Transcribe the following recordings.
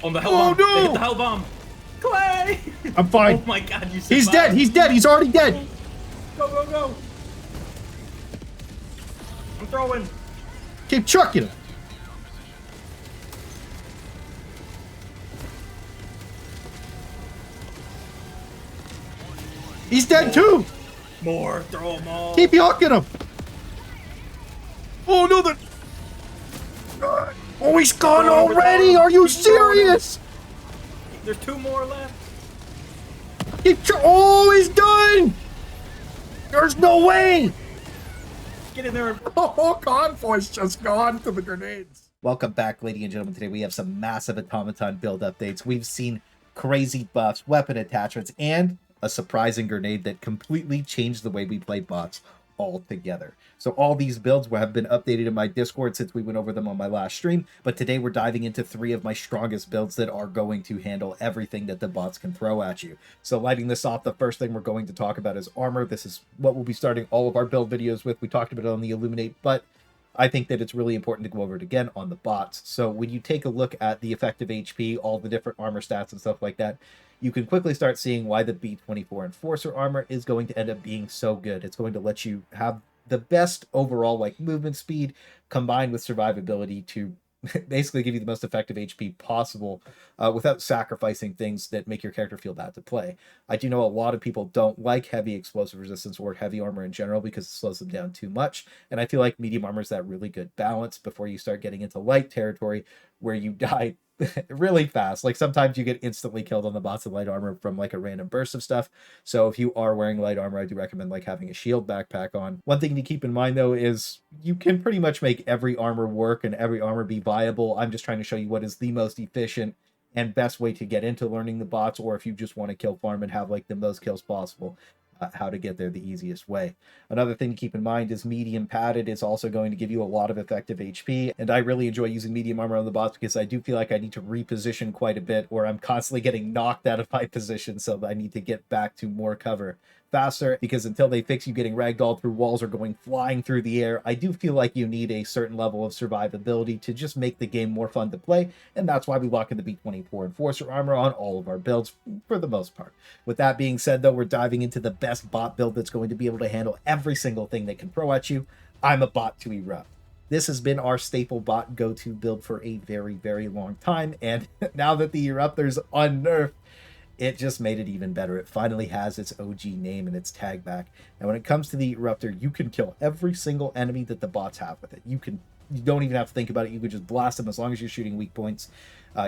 On the hell bomb. no! They hit the hell bomb. Clay! I'm fine. Oh my god, you survived. He's dead. He's dead. He's already dead. Go, go, go. I'm throwing. Keep chucking him. He's dead too. More. Throw them all. Keep yucking him. Oh no, oh, he's gone already. Are you serious? There's 2 more left. Oh, he's done. There's no way. Get in there. Oh, Convoy's just gone to the grenades. Welcome back, ladies and gentlemen. Today we have some massive Automaton build updates. We've seen crazy buffs, weapon attachments, and a surprising grenade that completely changed the way we play bots altogether. So all these builds have been updated in my Discord since we went over them on my last stream, but today we're diving into 3 of my strongest builds that are going to handle everything that the bots can throw at you. So lighting this off, the first thing we're going to talk about is armor. This is what we'll be starting all of our build videos with. We talked about it on the Illuminate, but I think that it's really important to go over it again on the bots. So when you take a look at the effective HP, all the different armor stats and stuff like that, you can quickly start seeing why the B24 Enforcer armor is going to end up being so good. It's going to let you have the best overall like movement speed combined with survivability to basically give you the most effective HP possible without sacrificing things that make your character feel bad to play. I do know a lot of people don't like heavy explosive resistance or heavy armor in general because it slows them down too much, and I feel like medium armor is that really good balance before you start getting into light territory where you die really fast. Like sometimes you get instantly killed on the bots of light armor from like a random burst of stuff. So if you are wearing light armor, I do recommend like having a shield backpack on. One thing to keep in mind though is you can pretty much make every armor work and every armor be viable. I'm just trying to show you what is the most efficient and best way to get into learning the bots, or if you just want to kill farm and have like the most kills possible, how to get there the easiest way. Another thing to keep in mind is medium padded is also going to give you a lot of effective HP, and I really enjoy using medium armor on the bots because I do feel like I need to reposition quite a bit, or I'm constantly getting knocked out of my position, so I need to get back to more cover faster, because until they fix you getting ragdolled through walls or going flying through the air, I do feel like you need a certain level of survivability to just make the game more fun to play, and that's why we lock in the B24 Enforcer armor on all of our builds for the most part. With that being said though, we're diving into the best bot build that's going to be able to handle every single thing they can throw at you. I'm a bot to erupt. This has been our staple bot go-to build for a very, very long time, and now that the Eruptor's unnerfed, it just made it even better. It finally has its OG name and its tag back. And when it comes to the Eruptor, you can kill every single enemy that the bots have with it. You don't even have to think about it. You can just blast them as long as you're shooting weak points.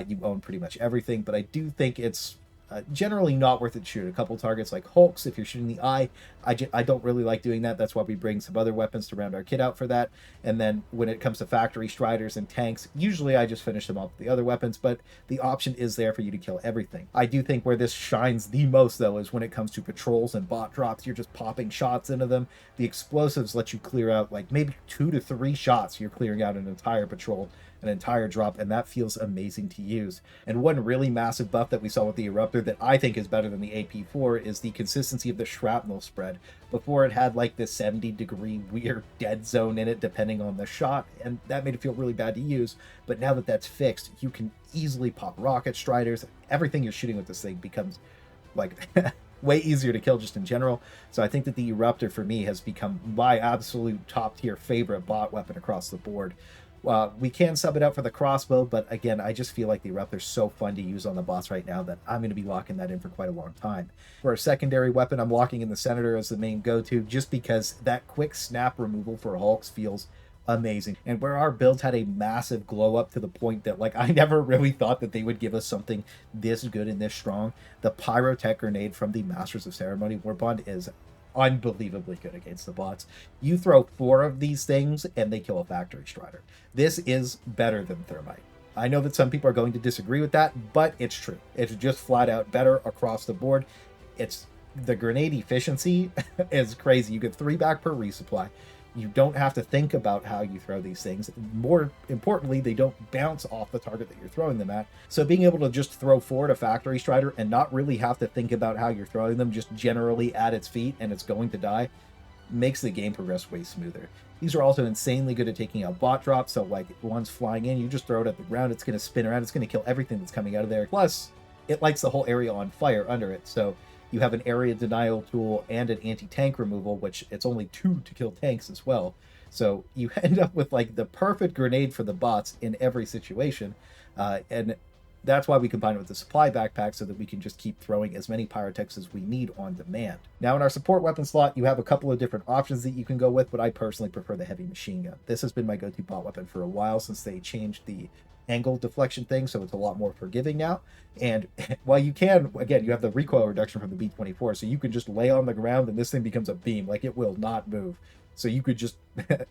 You own pretty much everything, but I do think it's generally not worth it to shoot a couple targets like Hulks. If you're shooting the eye, I don't really like doing that. That's why we bring some other weapons to round our kit out for that. And then when it comes to factory striders and tanks, usually I just finish them off with the other weapons, but the option is there for you to kill everything. I do think where this shines the most though is when it comes to patrols and bot drops. You're just popping shots into them. The explosives let you clear out like maybe 2 to 3 shots. You're clearing out an entire patrol, an entire drop, and that feels amazing to use. And one really massive buff that we saw with the Eruptor that I think is better than the AP4 is the consistency of the shrapnel spread. Before it had like this 70-degree weird dead zone in it depending on the shot, and that made it feel really bad to use. But now that that's fixed, you can easily pop rocket striders. Everything you're shooting with this thing becomes like way easier to kill just in general. So I think that the Eruptor for me has become my absolute top tier favorite bot weapon across the board. We can sub it out for the crossbow, but again, I just feel like the Eruptor's so fun to use on the boss right now that I'm going to be locking that in for quite a long time. For a secondary weapon, I'm locking in the Senator as the main go-to, just because that quick snap removal for Hulks feels amazing. And where our builds had a massive glow up to the point that like I never really thought that they would give us something this good and this strong, the Pyrotech grenade from the Masters of Ceremony Warbond is unbelievably good against the bots. You throw 4 of these things and they kill a factory strider. This is better than Thermite. I know that some people are going to disagree with that, but it's true. It's just flat out better across the board. It's the grenade efficiency is crazy. You get 3 back per resupply. You don't have to think about how you throw these things. More importantly, they don't bounce off the target that you're throwing them at. So being able to just throw 4 at a factory strider and not really have to think about how you're throwing them, just generally at its feet and it's going to die, makes the game progress way smoother. These are also insanely good at taking out bot drops, so like if one's flying in, you just throw it at the ground, it's going to spin around, it's going to kill everything that's coming out of there. Plus, it lights the whole area on fire under it, so you have an area denial tool and an anti-tank removal, which it's only 2 to kill tanks as well. So you end up with like the perfect grenade for the bots in every situation, and that's why we combine it with the supply backpack so that we can just keep throwing as many pyrotechs as we need on demand. Now in our support weapon slot, you have a couple of different options that you can go with, but I personally prefer the heavy machine gun. This has been my go-to bot weapon for a while since they changed the angle deflection thing, so it's a lot more forgiving now. And while you can, again, you have the recoil reduction from the B-24, so you can just lay on the ground and this thing becomes a beam. Like, it will not move. So you could just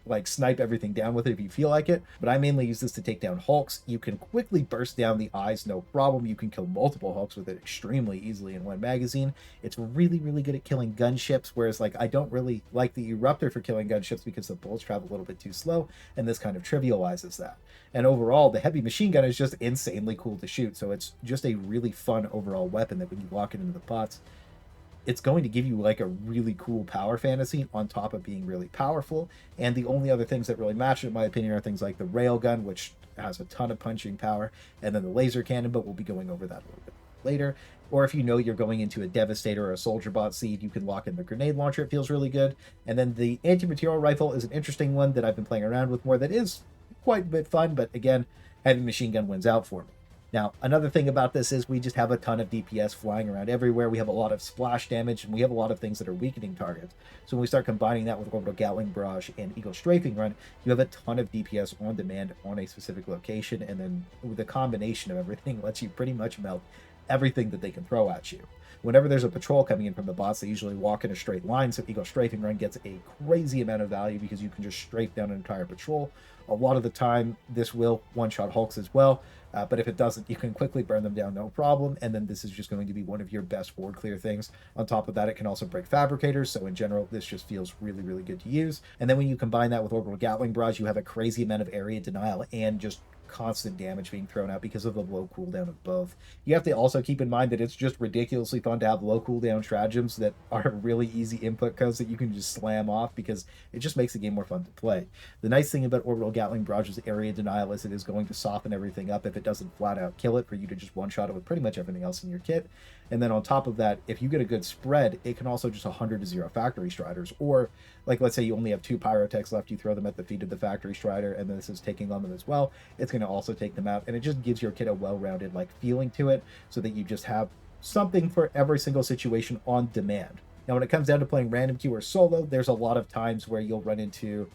like snipe everything down with it if you feel like it. But I mainly use this to take down hulks. You can quickly burst down the eyes, no problem. You can kill multiple hulks with it extremely easily in one magazine. It's really, really good at killing gunships, whereas like I don't really like the eruptor for killing gunships because the bullets travel a little bit too slow, and this kind of trivializes that. And overall, the heavy machine gun is just insanely cool to shoot. So it's just a really fun overall weapon that when you lock it into the pots, it's going to give you like a really cool power fantasy on top of being really powerful. And the only other things that really match it, in my opinion, are things like the railgun, which has a ton of punching power, and then the laser cannon, but we'll be going over that a little bit later. Or if you know you're going into a Devastator or a Soldier Bot seed, you can lock in the grenade launcher. It feels really good. And then the anti-material rifle is an interesting one that I've been playing around with more that is quite a bit fun, but again, heavy machine gun wins out for me. Now, another thing about this is we just have a ton of DPS flying around everywhere. We have a lot of splash damage, and we have a lot of things that are weakening targets. So when we start combining that with Orbital Gatling Barrage and Eagle Strafing Run, you have a ton of DPS on demand on a specific location, and then the combination of everything lets you pretty much melt everything that they can throw at you. Whenever there's a patrol coming in from the bots, they usually walk in a straight line, so Eagle Strafing Run gets a crazy amount of value because you can just strafe down an entire patrol. A lot of the time, this will one-shot hulks as well, but if it doesn't, you can quickly burn them down, no problem, and then this is just going to be one of your best forward clear things. On top of that, it can also break fabricators, so in general, this just feels really, really good to use. And then when you combine that with Orbital Gatling Barrage, you have a crazy amount of area denial and just constant damage being thrown out because of the low cooldown of both. You have to also keep in mind that it's just ridiculously fun to have low cooldown stratagems that are really easy input codes that you can just slam off because it just makes the game more fun to play. The nice thing about Orbital Gatling Barrage's area denial is it is going to soften everything up if it doesn't flat out kill it for you to just one-shot it with pretty much everything else in your kit. And then on top of that, if you get a good spread, it can also just 100-0 factory striders. Or, like, let's say you only have 2 pyrotechs left, you throw them at the feet of the factory strider, and this is taking on them as well. It's going to also take them out, and it just gives your kit a well-rounded, like, feeling to it, so that you just have something for every single situation on demand. Now, when it comes down to playing random queue or solo, there's a lot of times where you'll run into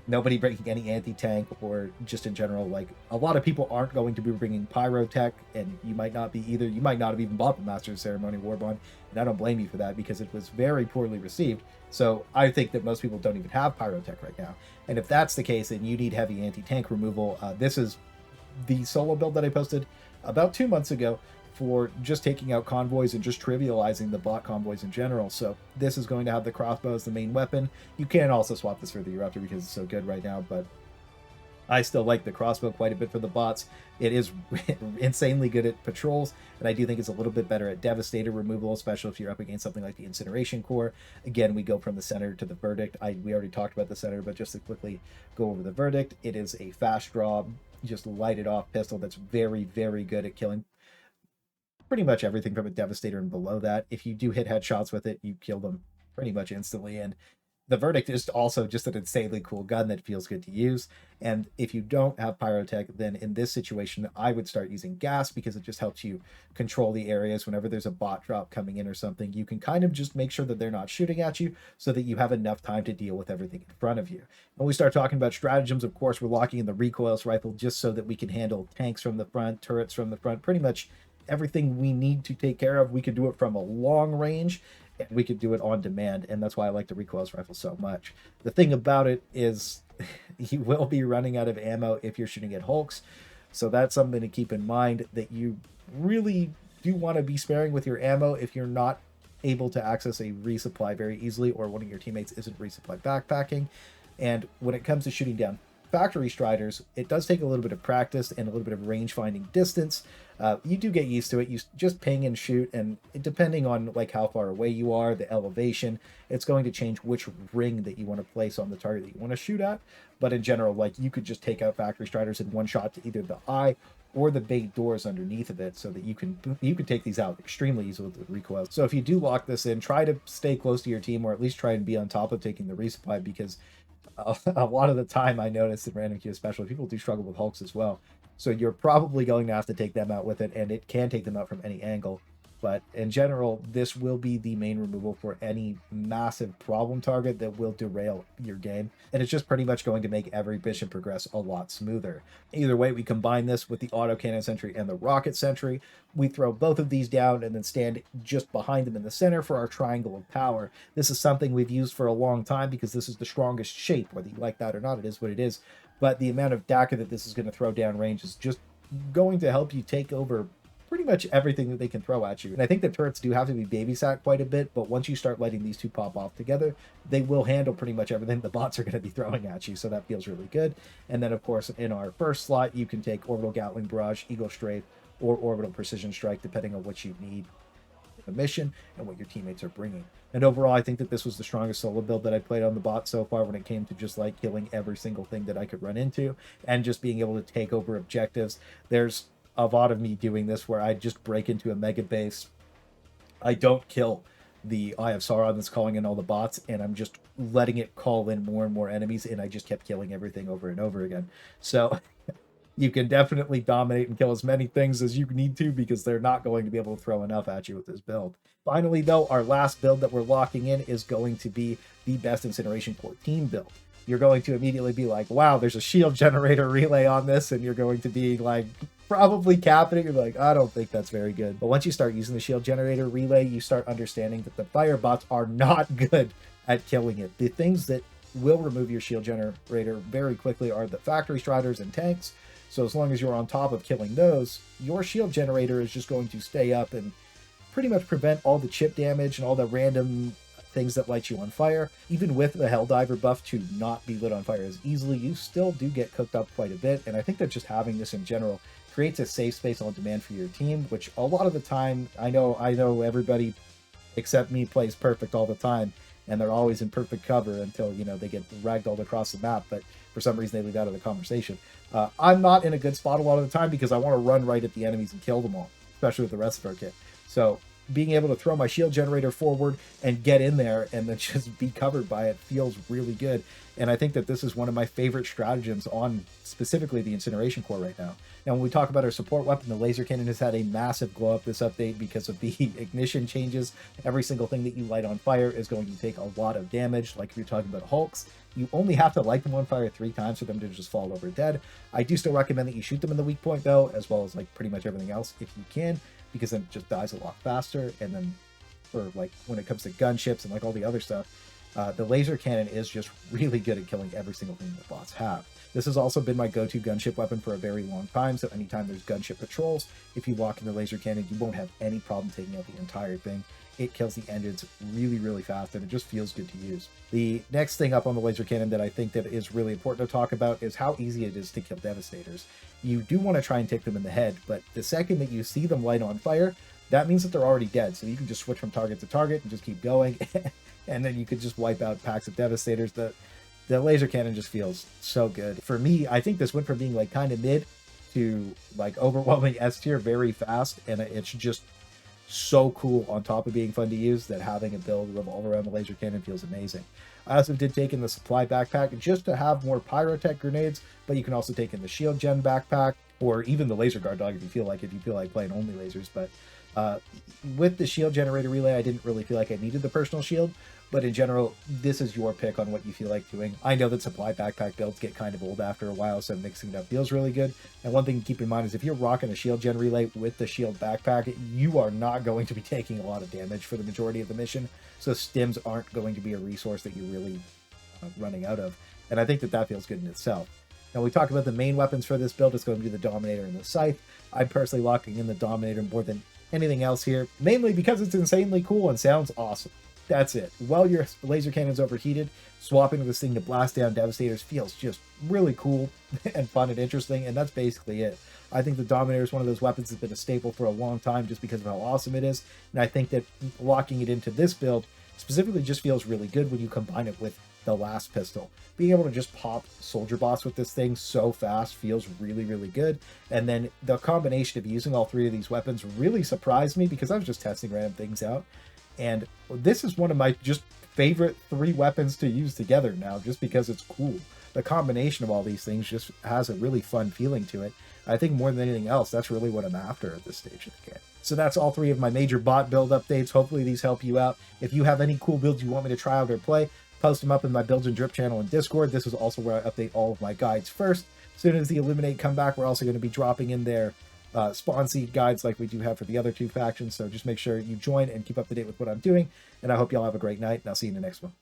nobody bringing any anti-tank, or just in general, like, a lot of people aren't going to be bringing pyrotech, and you might not be either. You might not have even bought the Master of Ceremony Warbond, and I don't blame you for that because it was very poorly received. So I think that most people don't even have pyrotech right now, and if that's the case, then you need heavy anti-tank removal. This is the solo build that I posted about 2 months ago for just taking out convoys and just trivializing the bot convoys in general. So this is going to have the crossbow as the main weapon. You can also swap this for the Eruptor because it's so good right now, but I still like the crossbow quite a bit for the bots. It is insanely good at patrols, and I do think it's a little bit better at Devastator removal, especially if you're up against something like the Incineration Core. Again, we go from the center to the Verdict. We already talked about the center, but just to quickly go over the Verdict, it is a fast draw, just light it off pistol that's very, very good at killing pretty much everything from a Devastator and below that. If you do hit headshots with it, you kill them pretty much instantly. And the Verdict is also just an insanely cool gun that feels good to use. And if you don't have Pyrotech, then in this situation, I would start using gas because it just helps you control the areas. Whenever there's a bot drop coming in or something, you can kind of just make sure that they're not shooting at you so that you have enough time to deal with everything in front of you. When we start talking about stratagems, of course, we're locking in the recoilless rifle just so that we can handle tanks from the front, turrets from the front, pretty much everything we need to take care of. We could do it from a long range, and we could do it on demand, and that's why I like the recoilless rifle so much. The thing about it is you will be running out of ammo if you're shooting at hulks, so that's something to keep in mind, that you really do want to be sparing with your ammo if you're not able to access a resupply very easily, or one of your teammates isn't resupply backpacking. And when it comes to shooting down factory striders, it does take a little bit of practice and a little bit of range finding distance. You do get used to it. You just ping and shoot, and depending on like how far away you are, the elevation, it's going to change which ring that you want to place on the target that you want to shoot at. But in general, like you could just take out factory striders in one shot to either the eye or the bait doors underneath of it, so that you can take these out extremely easily with the recoil. So if you do lock this in, try to stay close to your team, or at least try and be on top of taking the resupply, because a lot of the time I notice in random queue especially, people do struggle with hulks as well. So you're probably going to have to take them out with it, and it can take them out from any angle. But in general, this will be the main removal for any massive problem target that will derail your game. And it's just pretty much going to make every mission progress a lot smoother. Either way, we combine this with the autocannon sentry and the rocket sentry. We throw both of these down and then stand just behind them in the center for our triangle of power. This is something we've used for a long time because this is the strongest shape. Whether you like that or not, it is what it is. But the amount of DACA that this is going to throw down range is just going to help you take over pretty much everything that they can throw at you. And I think the turrets do have to be babysat quite a bit, but once you start letting these two pop off together, they will handle pretty much everything the bots are going to be throwing at you, so that feels really good. And then, of course, in our first slot, you can take Orbital Gatling Barrage, Eagle Strafe, or Orbital Precision Strike, depending on what you need for the mission and what your teammates are bringing. And overall, I think that this was the strongest solo build that I played on the bot so far when it came to just like killing every single thing that I could run into and just being able to take over objectives. There's a lot of me doing this where I just break into a mega base. I don't kill the Eye of Sauron that's calling in all the bots, and I'm just letting it call in more and more enemies, and I just kept killing everything over and over again. So you can definitely dominate and kill as many things as you need to, because they're not going to be able to throw enough at you with this build. Finally, though, our last build that we're locking in is going to be the best Incineration Core team build. You're going to immediately be like, wow, there's a shield generator relay on this, and you're going to be like, probably capping it. You're like, I don't think that's very good. But once you start using the shield generator relay, you start understanding that the fire bots are not good at killing it. The things that will remove your shield generator very quickly are the factory striders and tanks. So as long as you're on top of killing those, your shield generator is just going to stay up and pretty much prevent all the chip damage and all the random things that light you on fire. Even with the Helldiver buff to not be lit on fire as easily, you still do get cooked up quite a bit. And I think that just having this in general creates a safe space on demand for your team, which a lot of the time, I know everybody except me plays perfect all the time, and they're always in perfect cover until, you know, they get ragdolled across the map, but for some reason they leave out of the conversation. I'm not in a good spot a lot of the time because I want to run right at the enemies and kill them all, especially with the rest of our kit. So being able to throw my shield generator forward and get in there and then just be covered by it feels really good. And I think that this is one of my favorite stratagems on specifically the Incineration Core right now. Now, when we talk about our support weapon, the laser cannon has had a massive glow up this update because of the ignition changes. Every single thing that you light on fire is going to take a lot of damage. Like if you're talking about hulks, you only have to light them on fire 3 times for them to just fall over dead. I do still recommend that you shoot them in the weak point though, as well as like pretty much everything else if you can, because then it just dies a lot faster. And then for like when it comes to gunships and like all the other stuff, the laser cannon is just really good at killing every single thing that bots have. This has also been my go-to gunship weapon for a very long time, so anytime there's gunship patrols, if you walk in the laser cannon, you won't have any problem taking out the entire thing. It kills the engines really, really fast, and it just feels good to use. The next thing up on the laser cannon that I think that is really important to talk about is how easy it is to kill Devastators. You do want to try and take them in the head, but the second that you see them light on fire, that means that they're already dead, so you can just switch from target to target and just keep going, and then you could just wipe out packs of Devastators. The laser cannon just feels so good. For me, I think this went from being like kind of mid to like overwhelming S tier very fast, and it's just so cool on top of being fun to use that having a build revolve around the laser cannon feels amazing. I also did take in the supply backpack just to have more pyrotech grenades, but you can also take in the shield gen backpack or even the laser guard dog if you feel like playing only lasers. But with the shield generator relay, I didn't really feel like I needed the personal shield, but in general, this is your pick on what you feel like doing. I know that supply backpack builds get kind of old after a while, so mixing it up feels really good. And one thing to keep in mind is if you're rocking a shield gen relay with the shield backpack, you are not going to be taking a lot of damage for the majority of the mission, so stims aren't going to be a resource that you're really running out of. And I think that feels good in itself. Now, we talk about the main weapons for this build. It's going to be the Dominator and the Scythe. I'm personally locking in the Dominator more than anything else here, mainly because it's insanely cool and sounds awesome. That's it. While your laser cannon's overheated, swapping to this thing to blast down Devastators feels just really cool and fun and interesting, and that's basically it. I think the Dominator is one of those weapons that's been a staple for a long time just because of how awesome it is, and I think that locking it into this build specifically just feels really good when you combine it with the last pistol. Being able to just pop Soldier Boss with this thing so fast feels really, really good. And then the combination of using all three of these weapons really surprised me because I was just testing random things out. And this is one of my just favorite 3 weapons to use together now, just because it's cool. The combination of all these things just has a really fun feeling to it. I think more than anything else, that's really what I'm after at this stage of the game. So that's all 3 of my major bot build updates. Hopefully these help you out. If you have any cool builds you want me to try out or play, post them up in my Builds and Drip channel in Discord. This is also where I update all of my guides first. As soon as the Illuminate come back, we're also going to be dropping in their spawn seed guides like we do have for the other 2 factions. So just make sure you join and keep up to date with what I'm doing. And I hope y'all have a great night, and I'll see you in the next one.